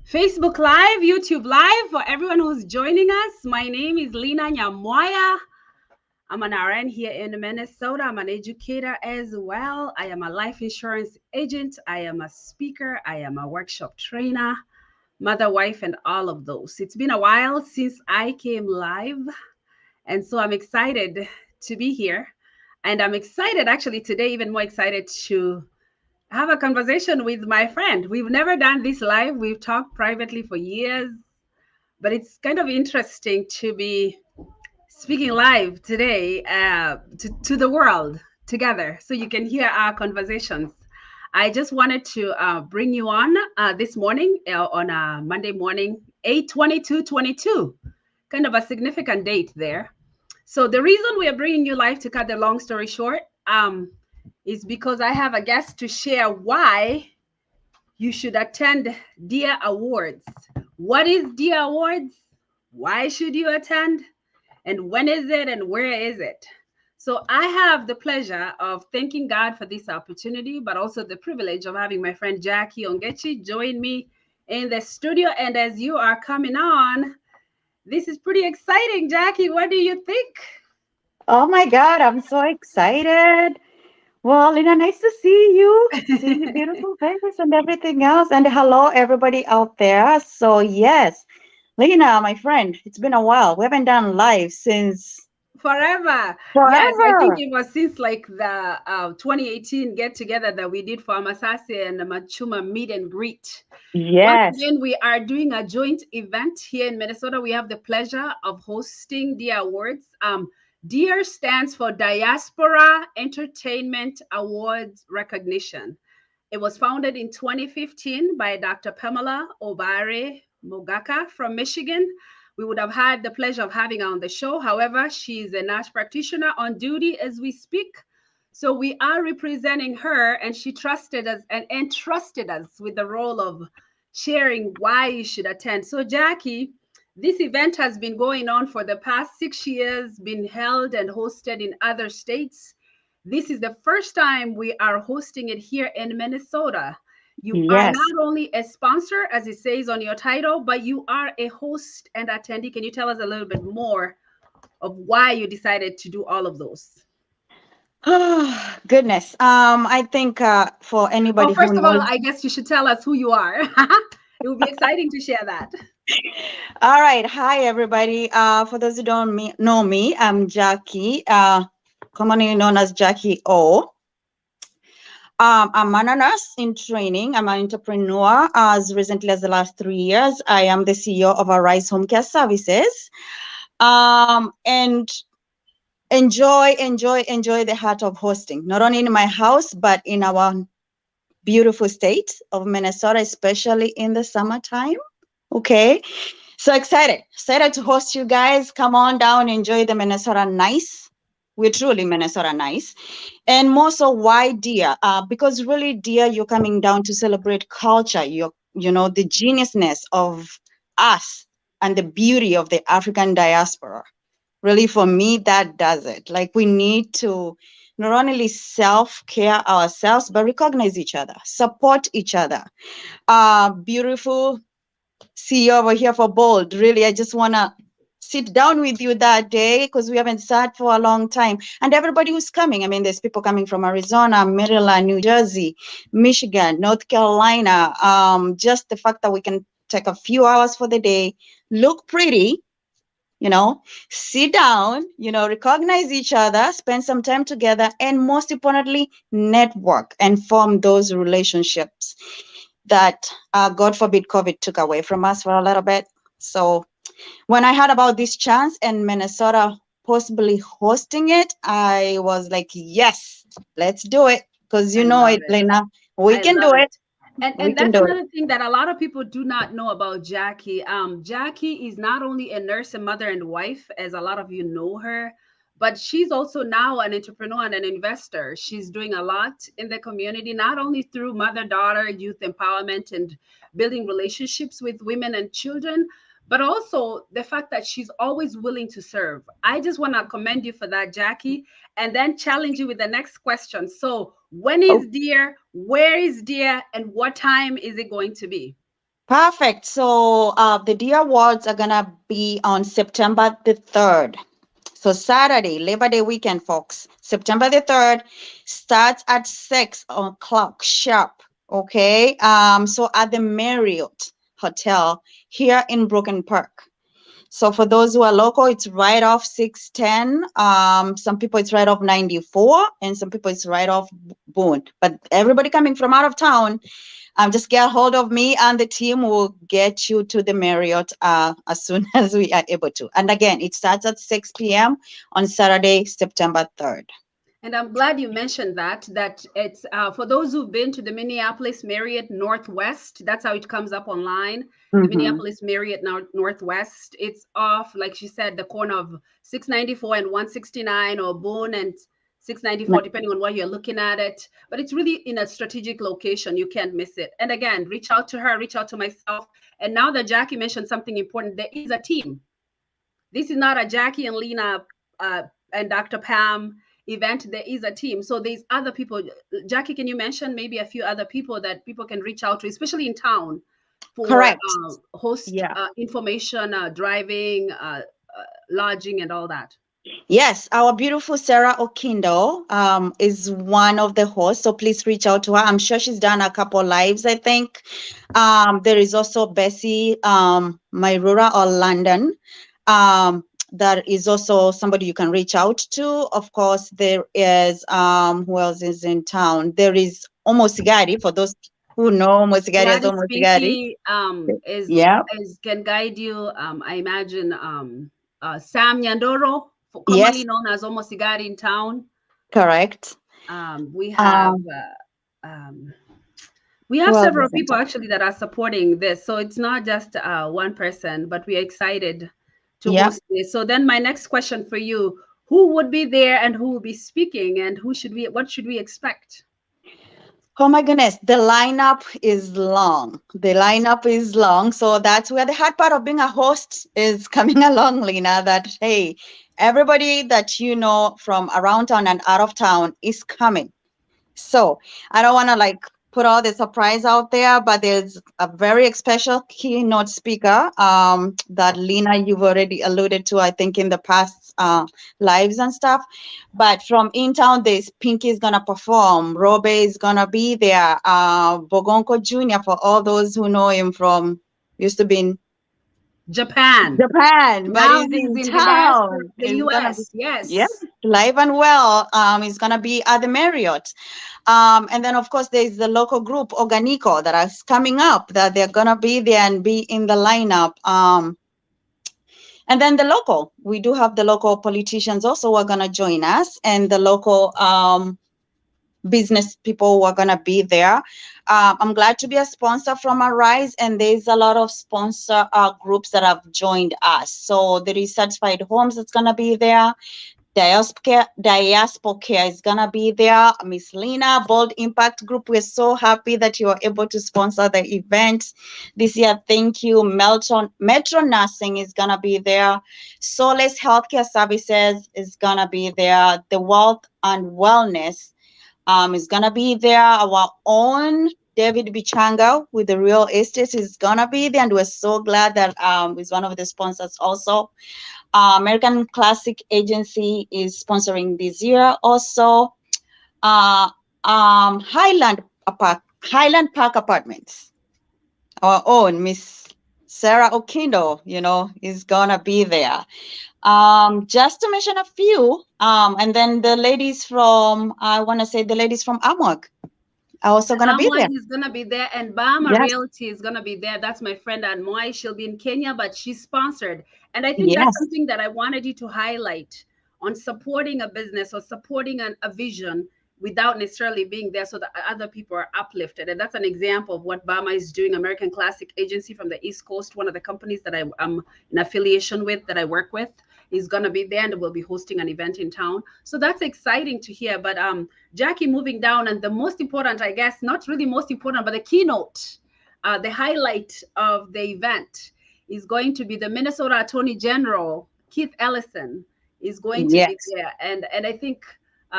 Facebook Live, YouTube Live, for everyone who's joining us. My name is Lyna Nyamwaya. I'm an RN here in Minnesota. I'm an educator as well. I am a life insurance agent. I am a speaker. I am a workshop trainer, mother, wife, and all of those. It's been a while since I came live, and so I'm excited to be here. And I'm excited, actually, today, even more excited to have a conversation with my friend. We've never done this live. We've talked privately for years, but it's kind of interesting to be speaking live today to the world together so you can hear our conversations. I just wanted to bring you on this morning on a Monday morning, 8/22/22, kind of a significant date there. So the reason we are bringing you live, to cut the long story short, is because I have a guest to share why you should attend Dear Awards. What is Dear Awards? Why should you attend? And when is it and where is it? So I have the pleasure of thanking God for this opportunity, but also the privilege of having my friend Jackie Ongechi join me in the studio. And as you are coming on, this is pretty exciting. Jackie, what do you think? Oh my God, I'm so excited. Well, Lina, nice to see your beautiful face and everything else. And hello, everybody out there. So, yes, Lina, my friend, it's been a while. We haven't done live since Forever. Yes, I think forever. it was since like the 2018 get together that we did for Amasasi and the Machuma meet and greet. Once Yes, again, we are doing a joint event here in Minnesota. We have the pleasure of hosting the awards. DEAR stands for Diaspora Entertainment Awards Recognition. It was founded in 2015 by Dr. Pamela Obare Mogaka from Michigan. We would have had the pleasure of having her on the show. However, she's a nurse practitioner on duty as we speak. So we are representing her, and she trusted us and entrusted us with the role of sharing why you should attend. So, Jackie, this event has been going on for the past 6 years, been held and hosted in other states. This is the first time we are hosting it here in Minnesota. You are yes. not only a sponsor, as it says on your title, but you are a host and attendee. Can you tell us a little bit more of why you decided to do all of those? Oh, goodness. I think for Oh, anybody who first of all, knows, I guess you should tell us who you are. It would be exciting to share that. all right. Hi, everybody. For those who don't know me, I'm Jackie, commonly known as Jackie O. I'm a nurse in training. I'm an entrepreneur. As recently as the last 3 years, I am the CEO of Arise Home Care Services. And enjoy the heart of hosting, not only in my house, but in our beautiful state of Minnesota, especially in the summertime. Okay. So excited to host you guys. Come on down, enjoy the Minnesota nice. We're truly Minnesota nice. And more so, why dear? Because really, dear, you're coming down to celebrate culture. The geniusness of us and the beauty of the African diaspora. Really, for me, that does it. Like, we need to not only self care ourselves, but recognize each other, support each other. Beautiful. See you over here for Bold. Really, I just want to sit down with you that day because we haven't sat for a long time. And everybody who's coming, I mean, there's people coming from Arizona, Maryland, New Jersey, Michigan, North Carolina. Just the fact that we can take a few hours for the day, look pretty, you know, sit down, recognize each other, spend some time together, and most importantly, network and form those relationships that, God forbid, COVID took away from us for a little bit. So when I heard about this chance and Minnesota possibly hosting it, I was like, yes, let's do it. Because you I know love it, it. Lena. We I can love do it. it. We And can that's do it. another thing that a lot of people do not know about Jackie. Jackie is not only a nurse and mother and wife, as a lot of you know her, but she's also now an entrepreneur and an investor. She's doing a lot in the community, not only through mother-daughter youth empowerment and building relationships with women and children, but also the fact that she's always willing to serve. I just want to commend you for that, Jackie, and then challenge you with the next question. So, when Oh, is Dear? Where is Dear? And what time is it going to be? Perfect. So the Dear Awards are gonna be on September the 3rd. So Saturday, Labor Day weekend, folks. September the 3rd starts at 6 o'clock sharp. Okay. So at the Marriott Hotel here in Brooklyn Park. So for those who are local, it's right off 610. Some people it's right off 94, and some people it's right off Boone. But everybody coming from out of town, just get a hold of me, and the team will get you to the Marriott as soon as we are able to. And again, it starts at 6 p.m. on Saturday, September 3rd. And I'm glad you mentioned that it's for those who've been to the Minneapolis Marriott Northwest. That's how it comes up online. The Mm-hmm. Minneapolis Marriott Northwest. It's off, like she said, the corner of 694 and 169, or Boone and 694, depending on where you're looking at it. But it's really in a strategic location. You can't miss it. And again, reach out to her, reach out to myself. And now that Jackie mentioned something important, there is a team. This is not a Jackie and Lyna and Dr. Pam event. There is a team. So there's other people. Jackie, can you mention maybe a few other people that people can reach out to, especially in town, for Correct. host Yeah. information, driving, lodging, and all that? Yes, our beautiful Sarah Okindo is one of the hosts, so please reach out to her. I'm sure she's done a couple lives, I think. There is also Bessie Mairura or London. That is also somebody you can reach out to. Of course, there is who else is in town? There is Omosigari, for those who know Omosigari as Gladys Omosigari. Pinky Yeah, is can guide you. I imagine Sam Nyandoro, commonly yes, known as Omosigari in town. correct. We have Um, we who have else several is in people town? actually that are supporting this, so it's not just one person, but we're excited to Yeah. host this. So then my next question for you: who would be there and who will be speaking, and who should we what should we expect? Oh my goodness, the lineup is long. The lineup is long. So that's where the hard part of being a host is coming along, Lena. That, hey, everybody that you know from around town and out of town is coming. So I don't want to like put all the surprise out there, but there's a very special keynote speaker that Lena, you've already alluded to, I think, in the past lives and stuff. But from in town, there's Pinky is gonna perform, Robe is gonna be there, Bogonko Jr. for all those who know him from used to be in Japan. Japan, but Now he's he's in in the diaspora, town. the It's gonna be US. yeah, Yes. live and well. He's gonna be at the Marriott. And then of course there's the local group Organico that is coming up that they're gonna be there and be in the lineup. And then the local, we do have the local politicians also who are gonna join us, and the local business people who are gonna be there. I'm glad to be a sponsor from Arise, and there's a lot of sponsor groups that have joined us. So there is Certified Homes that's gonna be there. Diaspora Care is gonna be there. Miss Lena, Bold Impact Group. We're so happy that you are able to sponsor the event this year. Thank you. Metro Nursing is gonna be there. Solace Healthcare Services is gonna be there. The Wealth and Wellness is gonna be there. Our own David Bichanga with the real estate is gonna be there, and we're so glad that is one of the sponsors also. American Classic Agency is sponsoring this year also. Uh, Highland Park Apartments. Our own Miss Sarah Okindo, is gonna be there. Just to mention a few, and then the ladies from, I want to say the ladies from Amwag are also gonna be Amway there. is gonna be there, and Bama Yes, Realty is gonna be there. That's my friend Anmoy. She'll be in Kenya, but she's sponsored. And I think that's yes, something that I wanted you to highlight on supporting a business or supporting a vision without necessarily being there so that other people are uplifted. And that's an example of what Bama is doing. American Classic Agency from the East Coast, one of the companies that I am in affiliation with, that I work with, is going to be there, and we'll be hosting an event in town. So that's exciting to hear. But Jackie, moving down, and the most important, I guess, not really most important, but the keynote, the highlight of the event is going to be the Minnesota Attorney General, Keith Ellison, is going to be yes. there. And I think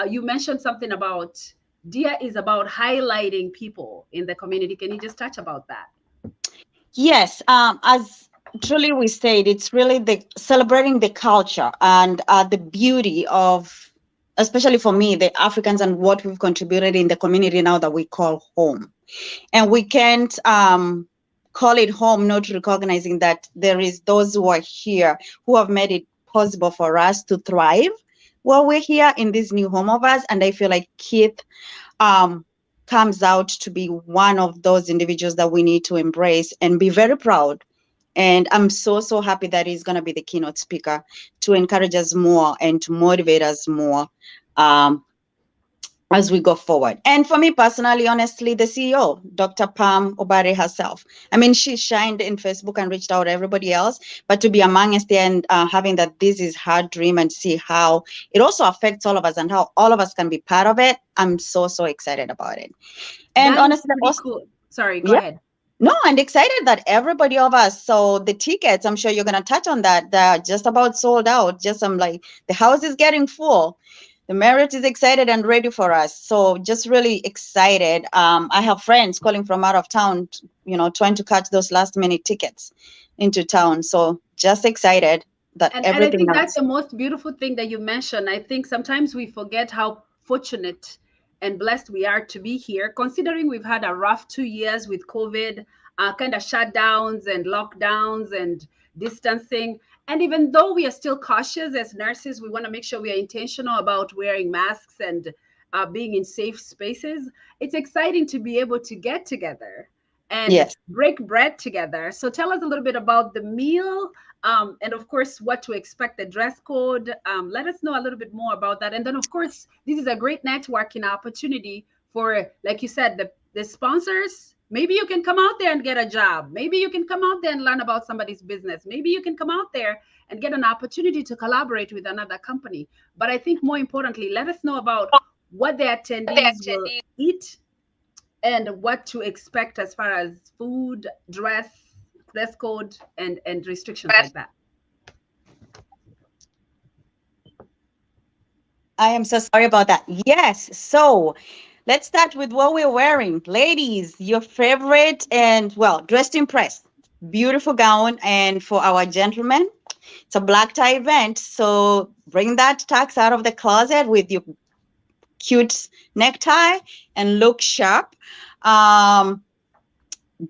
you mentioned something about DIA is about highlighting people in the community. Can you just touch about that? Yes, as truly we said, it's really the celebrating the culture and the beauty of, especially for me, the Africans and what we've contributed in the community now that we call home. And we can't call it home not recognizing that there is those who are here who have made it possible for us to thrive while we're here in this new home of us. And I feel like Keith um, comes out to be one of those individuals that we need to embrace and be very proud. And I'm so, so happy that he's going to be the keynote speaker to encourage us more and to motivate us more um, as we go forward. And for me personally, honestly, the CEO, Dr. Pam Obare herself. I mean, she shined in Facebook and reached out to everybody else, but to be among us there and having that this is her dream and see how it also affects all of us and how all of us can be part of it, I'm so, so excited about it. And That is honestly, pretty also, cool. Sorry, go yeah. ahead. No, and excited that everybody of us. So the tickets, I'm sure you're gonna touch on that. They're just about sold out. Just I'm like the house is getting full. The Marriott is excited and ready for us. So just really excited. I have friends calling from out of town, trying to catch those last minute tickets into town. So just excited that And I everything think that's else. the most beautiful thing that you mentioned. I think sometimes we forget how fortunate and blessed we are to be here, considering we've had a rough 2 years with COVID, kind of shutdowns and lockdowns and distancing. And even though we are still cautious as nurses, we want to make sure we are intentional about wearing masks and being in safe spaces. It's exciting to be able to get together and Yes. break bread together. So tell us a little bit about the meal, and of course, what to expect, the dress code. Let us know a little bit more about that. And then, of course, this is a great networking opportunity for, like you said, the sponsors. Maybe you can come out there and get a job. Maybe you can come out there and learn about somebody's business. Maybe you can come out there and get an opportunity to collaborate with another company. But I think more importantly, let us know about what the attendees will eat and what to expect as far as food, dress code, and restrictions like that. I am so sorry about that. Yes. So let's start with what we're wearing. Ladies, your favorite and, well, dressed to impress. Beautiful gown. And for our gentlemen, it's a black tie event. So bring that tux out of the closet with your cute necktie and look sharp. Um,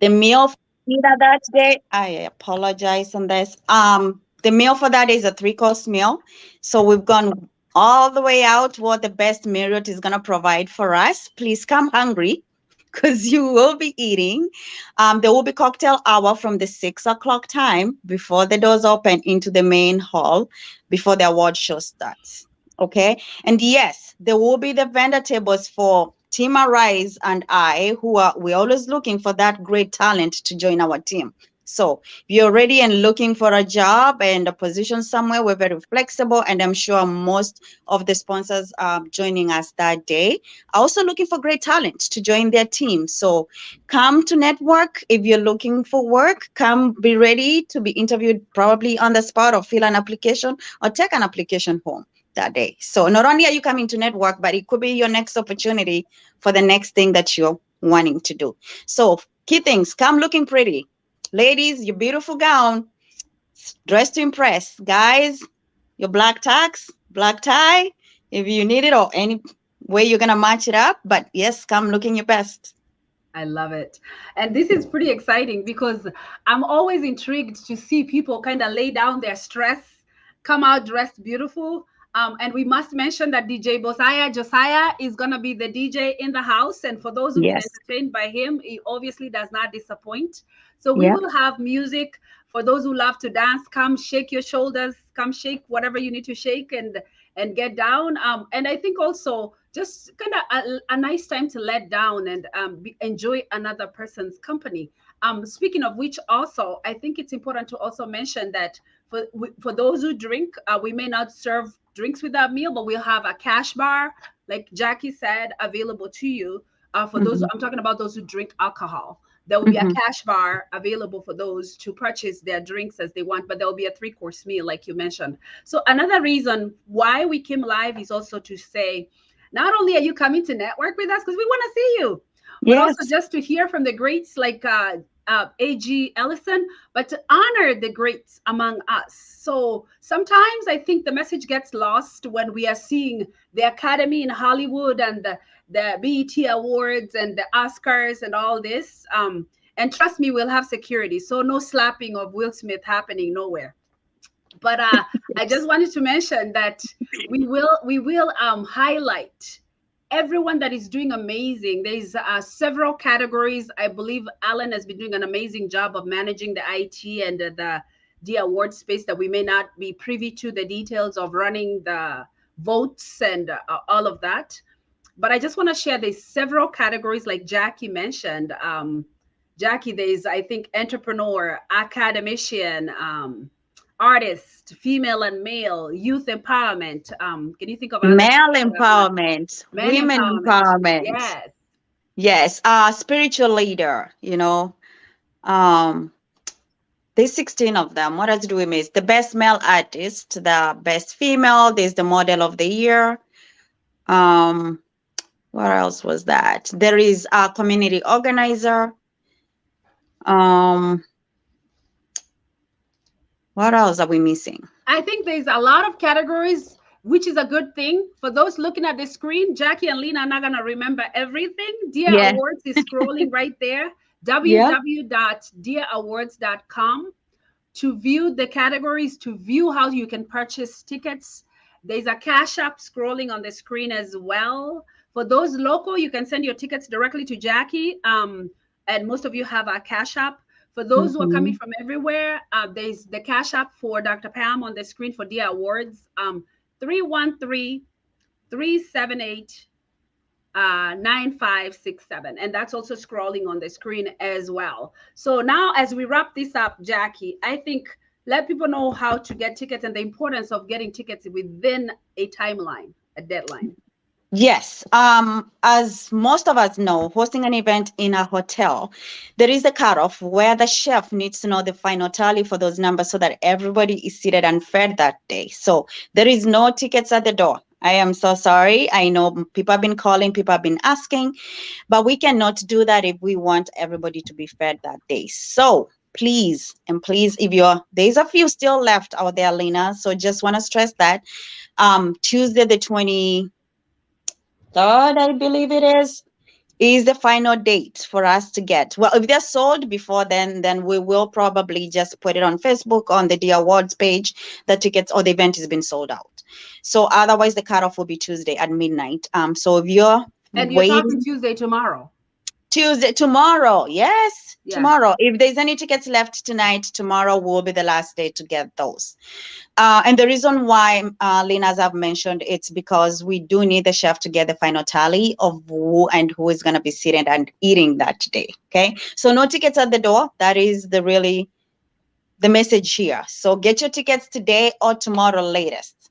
the meal for dinner that day, I apologize on this. The meal for that is a three-course meal. So we've gone all the way out what the best Marriott is gonna provide for us. Please come hungry because you will be eating. There will be cocktail hour from the 6 o'clock time before the doors open into the main hall before the award show starts. Okay. And yes, there will be the vendor tables for Team Arise and I, we're always looking for that great talent to join our team. So if you're ready and looking for a job and a position somewhere, we're very flexible. And I'm sure most of the sponsors joining us that day are also looking for great talent to join their team. So come to network. If you're looking for work, come be ready to be interviewed probably on the spot or fill an application or take an application home that day. So not only are you coming to network, but it could be your next opportunity for the next thing that you're wanting to do. So key things, come looking pretty. Ladies, your beautiful gown, dressed to impress. Guys, your black tux, black tie, if you need it, or any way you're going to match it up. But yes, come looking your best. I love it. And this is pretty exciting because I'm always intrigued to see people kind of lay down their stress, come out dressed beautiful. And we must mention that DJ Josiah is going to be the DJ in the house. And for those who've been Yes. entertained by him, he obviously does not disappoint. So we Yeah. will have music for those who love to dance. Come shake your shoulders, come shake whatever you need to shake and get down. And I think also just kind of a nice time to let down and enjoy another person's company. Speaking of which, also, I think it's important to also mention that for those who drink, we may not serve drinks with that meal, but we'll have a cash bar, like Jackie said, available to you. For those, Hmm. I'm talking about those who drink alcohol. There will be a Hmm. cash bar available for those to purchase their drinks as they want, but there will be a three-course meal, like you mentioned. So another reason why we came live is also to say, not only are you coming to network with us because we want to see you, but also Yes. just to hear from the greats like A.G. Ellison, but to honor the greats among us. So sometimes I think the message gets lost when we are seeing the Academy in Hollywood and the BET Awards and the Oscars and all this. And trust me, we'll have security. So no slapping of Will Smith happening nowhere. But I just wanted to mention that we will highlight everyone that is doing amazing. There's several categories. I believe Alan has been doing an amazing job of managing the IT and the award space that we may not be privy to the details of running the votes and all of that. But I just want to share there's several categories like Jackie mentioned. Jackie, there's I think entrepreneur, academician, artist, female and male, youth empowerment. Can you think of others? Male empowerment, Men women empowerment. empowerment. Yes. Yes, spiritual leader, Um, there's 16 of them. What else do we miss? The best male artist, the best female, there's the model of the year. Um, what else was that? There is a community organizer. Um, what else are we missing? I think there's a lot of categories, which is a good thing. For those looking at the screen, Jackie and Lena are not going to remember everything. Dear Yeah, Awards is scrolling right there, yeah. www.dearawards.com, to view the categories, to view how you can purchase tickets. There's a Cash App scrolling on the screen as well. For those local, you can send your tickets directly to Jackie. And most of you have a Cash App. For those who are coming Hmm. from everywhere, there's the Cash App for Dr. Pam on the screen for Dear Awards. 313 9567, and that's also scrolling on the screen as well. So now as we wrap this up, Jackie, I think let people know how to get tickets and the importance of getting tickets within a timeline, a deadline. Yes. As most of us know, hosting an event in a hotel, there is a cutoff where the chef needs to know the final tally for those numbers so that everybody is seated and fed that day. So there is no tickets at the door. I am so sorry. I know people have been calling, people have been asking, but we cannot do that if we want everybody to be fed that day. So please, and please, if you're there's a few still left out there, Lena. So just want to stress that. Tuesday the 23rd, I believe it is the final date for us to get. Well, if they're sold before then we will probably just put it on Facebook on the Awards page. The tickets or the event has been sold out. So otherwise, the cutoff will be Tuesday at midnight. So if you're And you're talking waiting, Tuesday tomorrow. Tuesday, tomorrow, yes, Yeah. tomorrow. If there's any tickets left tonight, tomorrow will be the last day to get those. And the reason why, Lena, as I've mentioned, it's because we do need the chef to get the final tally of who and who is going to be sitting and eating that day. Okay, so no tickets at the door. That is the message here. So get your tickets today or tomorrow latest,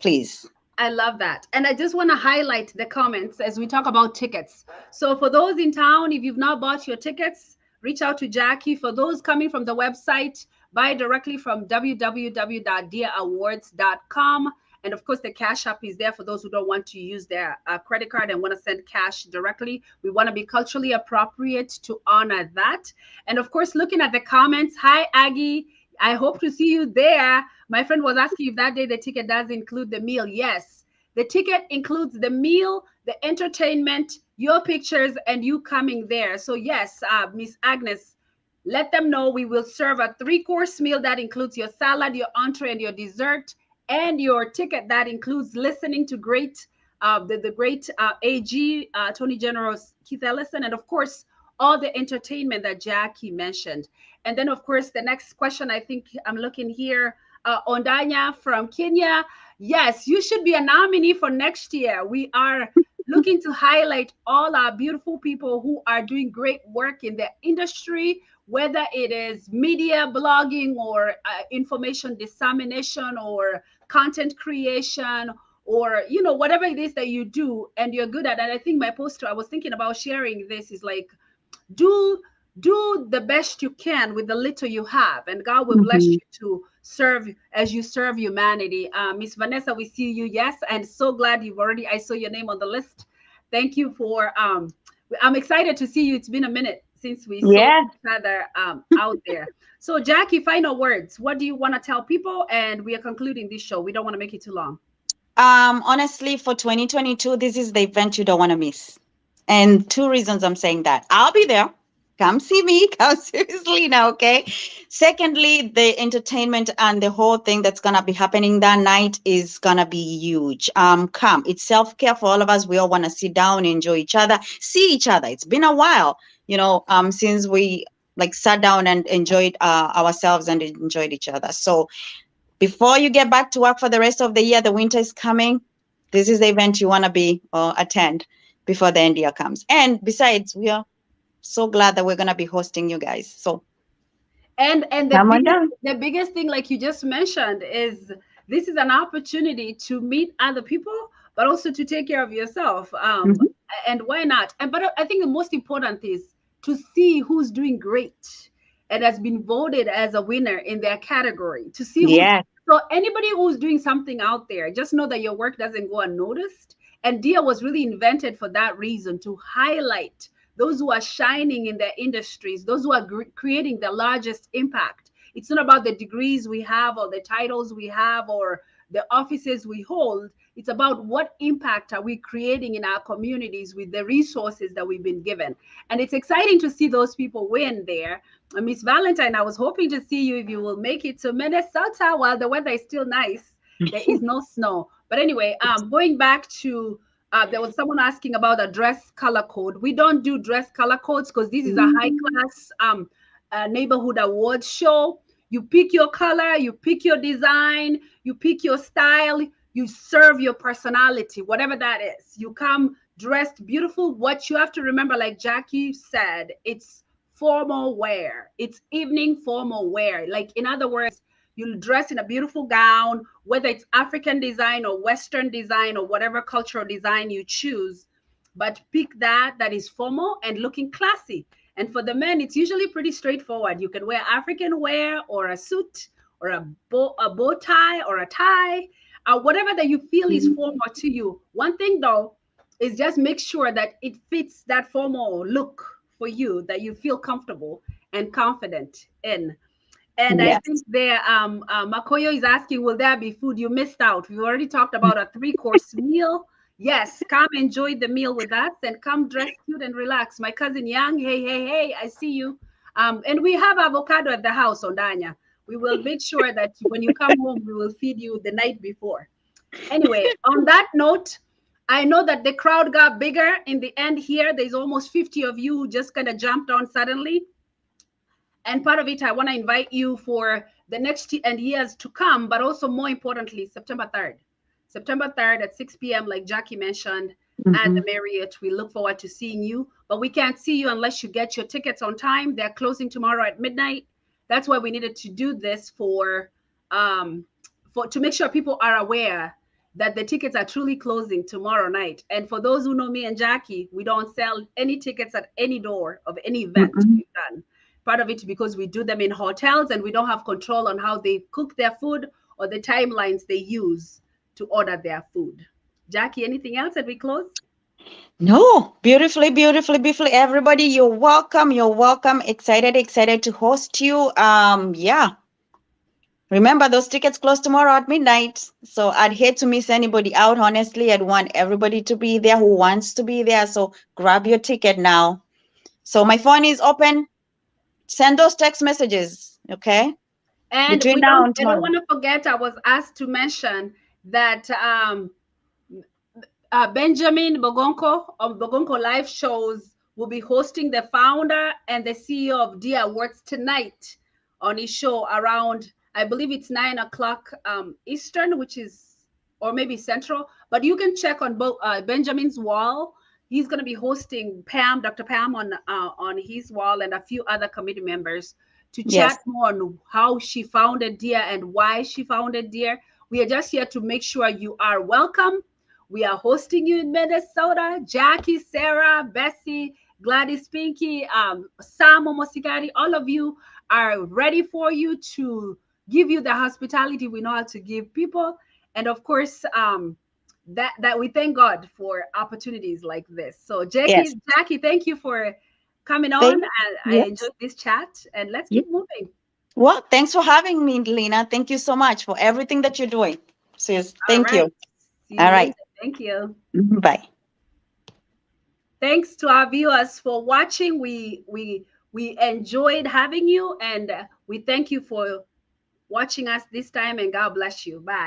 please. I love that. And I just want to highlight the comments as we talk about tickets. So, for those in town, if you've not bought your tickets, reach out to Jackie. For those coming from the website, buy directly from www.dearawards.com. And of course, the Cash App is there for those who don't want to use their credit card and want to send cash directly. We want to be culturally appropriate to honor that. And of course, looking at the comments, hi, Aggie. I hope to see you there. My friend was asking if that day the ticket does include the meal. Yes, the ticket includes the meal, the entertainment, your pictures, and you coming there. So, yes, Miss Agnes, let them know we will serve a three-course meal that includes your salad, your entree, and your dessert, and your ticket that includes listening to the great AG, Attorney General Keith Ellison, and of course, all the entertainment that Jackie mentioned. And then, of course, the next question, I think I'm looking here, Ondanya from Kenya. Yes, you should be a nominee for next year. We are looking to highlight all our beautiful people who are doing great work in the industry, whether it is media, blogging, or information dissemination, or content creation, or whatever it is that you do and you're good at. And I think my poster, I was thinking about sharing this, is like, do the best you can with the little you have, and God will bless Mhm. you to serve as you serve humanity. Miss Vanessa, we see you. Yes, and so glad I saw your name on the list. Thank you for I'm excited to see you. It's been a minute. since we saw Yeah. each other out there. So, Jackie, final words. What do you want to tell people? And we are concluding this show. We don't want to make it too long. Honestly, for 2022, this is the event you don't want to miss. And two reasons I'm saying that. I'll be there. Come see me. Come seriously now, okay? Secondly, the entertainment and the whole thing that's gonna be happening that night is gonna be huge. Come. It's self-care for all of us. We all want to sit down, enjoy each other, see each other. It's been a while, since we like sat down and enjoyed ourselves and enjoyed each other. So before you get back to work for the rest of the year, the winter is coming. This is the event you want to be or attend before the end year comes. And besides, we are so glad that we're going to be hosting you guys. So And the come on biggest down. the biggest thing, like you just mentioned, is this is an opportunity to meet other people, but also to take care of yourself. Mhm. And why not? And but I think the most important is to see who's doing great and has been voted as a winner in their category. To see who's Yes, so anybody who's doing something out there, just know that your work doesn't go unnoticed. And Dia was really invented for that reason, to highlight those who are shining in their industries, those who are creating the largest impact. It's not about the degrees we have or the titles we have or the offices we hold. It's about what impact are we creating in our communities with the resources that we've been given. And it's exciting to see those people win there. Miss Valentine, I was hoping to see you if you will make it to Minnesota while the weather is still nice. There is no snow. But anyway, going back to there was someone asking about a dress color code. We don't do dress color codes because this is a high Mhm. class neighborhood awards show. You pick your color, you pick your design, you pick your style, you serve your personality, whatever that is. You come dressed beautiful. What you have to remember, like Jackie said, it's formal wear, it's evening formal wear. Like, in other words, you'll dress in a beautiful gown, whether it's African design or Western design or whatever cultural design you choose, but pick that is formal and looking classy. And for the men, it's usually pretty straightforward. You can wear African wear or a suit or a bow tie or a tie, whatever that you feel is formal to you. One thing though is just make sure that it fits that formal look for you, that you feel comfortable and confident in. And I think Yes. there, Makoyo is asking, will there be food? You missed out. We already talked about a three-course meal. Yes, come enjoy the meal with us and come dress cute and relax. My cousin Yang, hey, hey, hey, I see you. And we have avocado at the house, Ondanya. We will make sure that when you come home, we will feed you the night before. Anyway, on that note, I know that the crowd got bigger in the end here. There's almost 50 of you who just kind of jumped on suddenly. And part of it, I want to invite you for the next and years to come, but also more importantly, September 3rd. September 3rd at 6 p.m., like Jackie mentioned, at the Mhm. Marriott. We look forward to seeing you, but we can't see you unless you get your tickets on time. They're closing tomorrow at midnight. That's why we needed to do this for to make sure people are aware that the tickets are truly closing tomorrow night. And for those who know me and Jackie, we don't sell any tickets at any door of any event Mhm. we've done. Part of it because we do them in hotels and we don't have control on how they cook their food or the timelines they use to order their food. Jackie, anything else that we close? No, beautifully, beautifully, beautifully. Everybody, you're welcome. You're welcome. Excited, excited to host you. Yeah. Remember, those tickets close tomorrow at midnight. So I'd hate to miss anybody out. Honestly, I'd want everybody to be there who wants to be there. So grab your ticket now. So my phone is open. Send those text messages, okay? And Between we now don't and I don't tomorrow. want to forget, I was asked to mention that Benjamin Bogonko of Bogonko Live Shows will be hosting the founder and the CEO of Dia Awards tonight on his show around, I believe it's 9 o'clock Eastern, which is, or maybe Central. But you can check on Benjamin's wall. He's going to be hosting Dr. Pam, on his wall, and a few other committee members to chat Yes, more on how she founded Dia and why she founded Dia. We are just here to make sure you are welcome. We are hosting you in Minnesota. Jackie, Sarah, Bessie, Gladys Pinky, Sam Momosigari, all of you are ready for you to give you the hospitality we know how to give people. And of course, that we thank God for opportunities like this. So yes. Jackie, thank you for coming on. Thank, I yes. enjoyed this chat, and let's Yeah. keep moving. Well, thanks for having me, Lena. Thank you so much for everything that you're doing. Sis, All thank right. you. See you All later. right. Thank you. Bye. Thanks to our viewers for watching. We enjoyed having you, and we thank you for watching us this time. And God bless you. Bye.